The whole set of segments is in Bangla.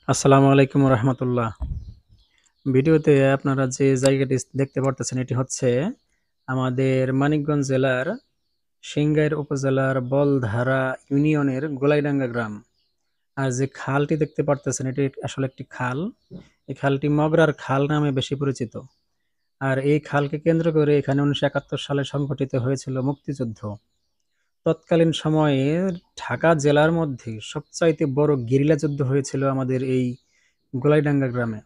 আসসালামু আলাইকুম রহমতুল্লাহ। ভিডিওতে আপনারা যে জায়গাটি দেখতে পারতেছেন এটি হচ্ছে আমাদের মানিকগঞ্জ জেলার সিংগাইর উপজেলার বলধারা ইউনিয়নের গোলাইডাঙ্গা গ্রাম। আর যে খালটি দেখতে পারতেছেন এটি আসলে একটি খাল। এই খালটি মগরার খাল নামে বেশি পরিচিত। আর এই খালকে কেন্দ্র করে এখানে ১৯৭১ সালে সংঘটিত হয়েছিল মুক্তিযুদ্ধ। তৎকালীন সময়ে ঢাকা জেলার মধ্যে সবচাইতে বড় গেরিলা যুদ্ধ হয়েছিল আমাদের এই গোলাইডাঙ্গা গ্রামে।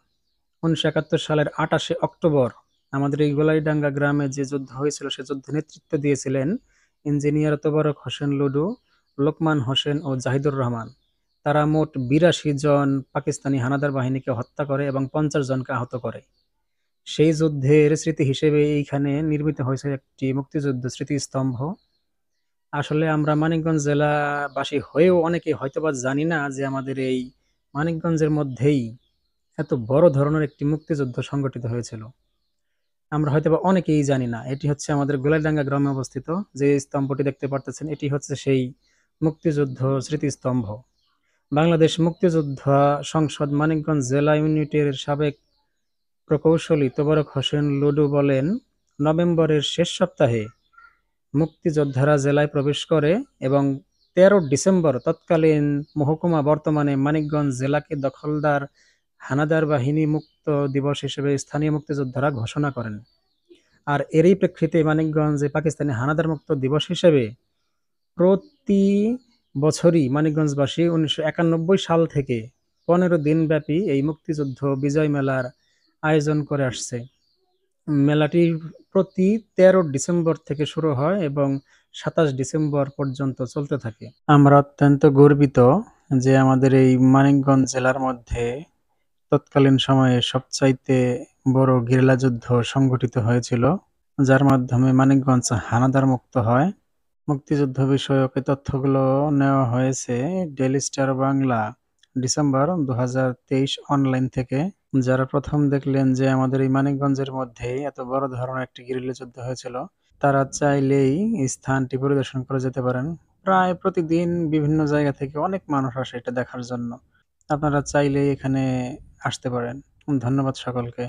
১৯৭১ সালের ২৮শে অক্টোবর আমাদের এই গোলাইডাঙ্গা গ্রামে যে যুদ্ধ হয়েছিল সে যুদ্ধে নেতৃত্ব দিয়েছিলেন ইঞ্জিনিয়ার তোবারক হোসেন লুডু, লোকমান হোসেন ও জাহিদুর রহমান। তারা মোট ৮২ জন পাকিস্তানি হানাদার বাহিনীকে হত্যা করে এবং ৫০ জনকে আহত করে। সেই যুদ্ধের স্মৃতি হিসেবে এইখানে নির্মিত হয়েছে একটি মুক্তিযুদ্ধ স্মৃতিস্তম্ভ। আসলে আমরা মানিকগঞ্জ জেলাবাসী হয়েও অনেকে হয়তোবা জানি না যে আমাদের এই মানিকগঞ্জের মধ্যেই এত বড় ধরনের একটি মুক্তিযুদ্ধ সংগঠিত হয়েছিল। আমরা হয়তোবা অনেকেই জানি না। এটি হচ্ছে আমাদের গোলাইডাঙ্গা গ্রামে অবস্থিত। যে স্তম্ভটি দেখতে পারতেছেন এটি হচ্ছে সেই মুক্তিযুদ্ধ স্মৃতিস্তম্ভ। বাংলাদেশ মুক্তিযোদ্ধা সংসদ মানিকগঞ্জ জেলা ইউনিটের সাবেক প্রকৌশলী তোবারক হোসেন লুডু বলেন, নভেম্বরের শেষ সপ্তাহে মুক্তিযোদ্ধারা জেলায় প্রবেশ করে এবং ১৩ ডিসেম্বর তৎকালীন মহকুমা বর্তমানে মানিকগঞ্জ জেলাকে দখলদার হানাদার বাহিনী মুক্ত দিবস হিসেবে স্থানীয় মুক্তিযোদ্ধারা ঘোষণা করেন। আর এরই প্রেক্ষিতে মানিকগঞ্জে পাকিস্তানি হানাদার মুক্ত দিবস হিসেবে প্রতি বছরই মানিকগঞ্জবাসী ১৯৯১ সাল থেকে ১৫ দিনব্যাপী এই মুক্তিযুদ্ধ বিজয় মেলার আয়োজন করে আসছে। মেলাটি প্রতি ১৩ ডিসেম্বর থেকে শুরু হয় এবং ২৭ ডিসেম্বর পর্যন্ত চলতে থাকে। আমরা অত্যন্ত গর্বিত যে আমাদের এই মানিকগঞ্জ জেলার মধ্যে তৎকালীন সময়ে সবচাইতে বড় গেরিলা যুদ্ধ সংঘটিত হয়েছিল, যার মাধ্যমে মানিকগঞ্জ হানাদার মুক্ত হয়। মুক্তিযুদ্ধ বিষয়ক এই তথ্যগুলো নেওয়া হয়েছে daily star Bangla December ২০২৩ online থেকে। যারা প্রথম দেখলেন যে আমাদের এই মানিকগঞ্জের মধ্যেই এত বড় ধরনের একটি গেরিলা যুদ্ধ হয়েছিল, তারা চাইলেই এই স্থানটি পরিদর্শন করে যেতে পারেন। প্রায় প্রতিদিন বিভিন্ন জায়গা থেকে অনেক মানুষ আসে এটা দেখার জন্য। আপনারা চাইলেই এখানে আসতে পারেন। ধন্যবাদ সকলকে।